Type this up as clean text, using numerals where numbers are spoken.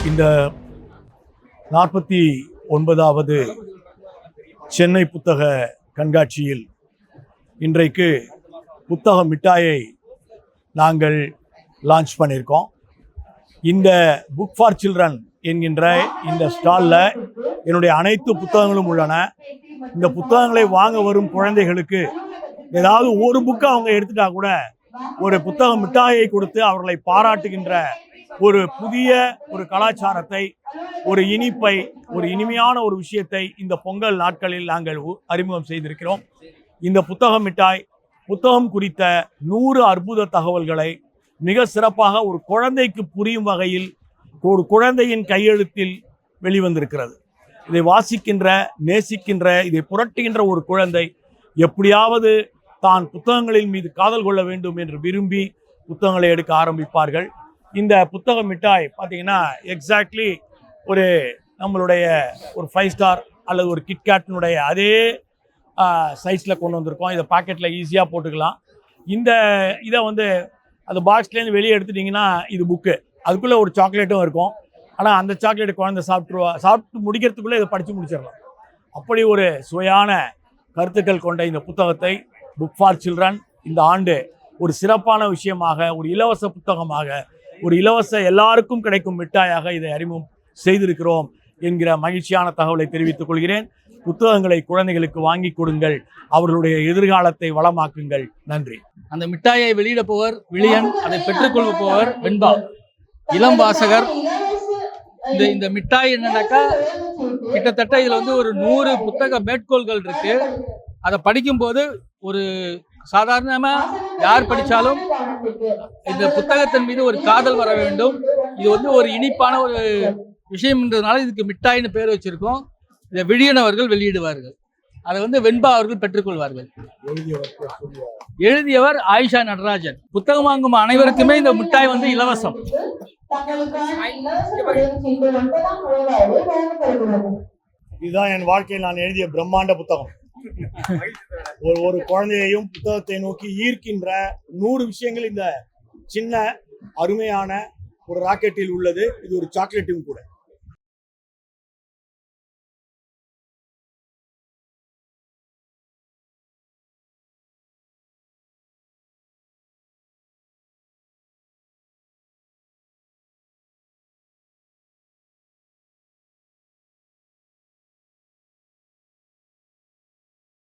இந்த 49வது சென்னை புத்தக கண்காட்சியில் இன்றைக்கு புத்தக மிட்டாயை நாங்கள் லான்ச் பண்ணியிருக்கோம். இந்த புக் ஃபார் சில்ட்ரன் என்கின்ற இந்த ஸ்டாலில் என்னுடைய அனைத்து புத்தகங்களும் உள்ளன. இந்த புத்தகங்களை வாங்க வரும் குழந்தைகளுக்கு ஏதாவது ஒரு புக்கை அவங்க எடுத்துட்டா கூட ஒரு புத்தக மிட்டாயை கொடுத்து அவர்களை பாராட்டுகின்ற ஒரு புதிய ஒரு கலாச்சாரத்தை, ஒரு இனிப்பை, ஒரு இனிமையான ஒரு விஷயத்தை இந்த பொங்கல் நாட்களில் நாங்கள் அறிமுகம் செய்திருக்கிறோம். இந்த புத்தக மிட்டாய் புத்தகம் குறித்த 100 அற்புத தகவல்களை மிக சிறப்பாக ஒரு குழந்தைக்கு புரியும் வகையில் ஒரு குழந்தையின் கையெழுத்தில் வெளிவந்திருக்கிறது. இதை வாசிக்கின்ற, நேசிக்கின்ற, இதை புரட்டுகின்ற ஒரு குழந்தை எப்படியாவது தான் புத்தகங்களின் மீது காதல் கொள்ள வேண்டும் என்று விரும்பி புத்தகங்களை எடுக்க ஆரம்பிப்பார்கள். இந்த புத்தக மிட்டாய் பார்த்தீங்கன்னா எக்ஸாக்ட்லி ஒரு நம்மளுடைய ஒரு 5 ஸ்டார் அல்லது ஒரு கிட்கேட்டினுடைய அதே சைஸில் கொண்டு வந்திருக்கோம். இதை பாக்கெட்டில் ஈஸியாக போட்டுக்கலாம். இதை வந்து அந்த பாக்ஸ்லேருந்து வெளியே எடுத்துட்டிங்கன்னா இது புக்கு, அதுக்குள்ளே ஒரு சாக்லேட்டும் இருக்கும். ஆனால் அந்த சாக்லேட் குழந்தை சாப்பிட்டு முடிக்கிறதுக்குள்ளே இதை படித்து முடிச்சிடலாம். அப்படி ஒரு சுவையான கருத்துக்கள் கொண்ட இந்த புத்தகத்தை புக் ஃபார் சில்ட்ரன் இந்த ஆண்டு ஒரு சிறப்பான விஷயமாக, ஒரு இலவச புத்தகமாக, ஒரு இலவச எல்லாருக்கும் கிடைக்கும் மிட்டாயாக இதை அறிமுகம் செய்திருக்கிறோம் என்கிற மகிழ்ச்சியான தகவலை தெரிவித்துக் கொள்கிறேன். புத்தகங்களை குழந்தைகளுக்கு வாங்கி கொடுங்கள், அவர்களுடைய எதிர்காலத்தை வளமாக்குங்கள். நன்றி. அந்த மிட்டாயை வெளியிட போவர் விழியன், அதை பெற்றுக்கொள்ள போவர் வெண்பா, இளம் வாசகர். இந்த மிட்டாய் என்னன்னாக்கா கிட்டத்தட்ட இதுல வந்து ஒரு 100 புத்தக மேற்கோள்கள் இருக்கு. அதை படிக்கும்போது ஒரு சாதாரணமா யார் படிச்சாலும் இந்த புத்தகத்தின் மீது ஒரு காதல் வர வேண்டும். இது வந்து ஒரு இனிப்பான ஒரு விஷயம்ன்றதுனால இதுக்கு மிட்டாய்னு பேர் வச்சிருக்கோம். இதை விழியன் அவர்கள் வெளியிடுவார்கள், அதை வந்து வெண்பா அவர்கள் பெற்றுக்கொள்வார்கள். எழுதியவர் ஆயிஷா நடராஜன். புத்தகம் வாங்கும் அனைவருக்குமே இந்த மிட்டாய் வந்து இலவசம். இதுதான் என் வாழ்க்கையில் நான் எழுதிய பிரம்மாண்ட புத்தகம். ஒரு குழந்தையையும் புத்தகத்தை நோக்கி ஈர்க்கின்ற 100 விஷயங்கள் இந்த சின்ன அருமையான ஒரு ராக்கெட்டில் உள்ளது. இது ஒரு சாக்லேட்டும் கூட.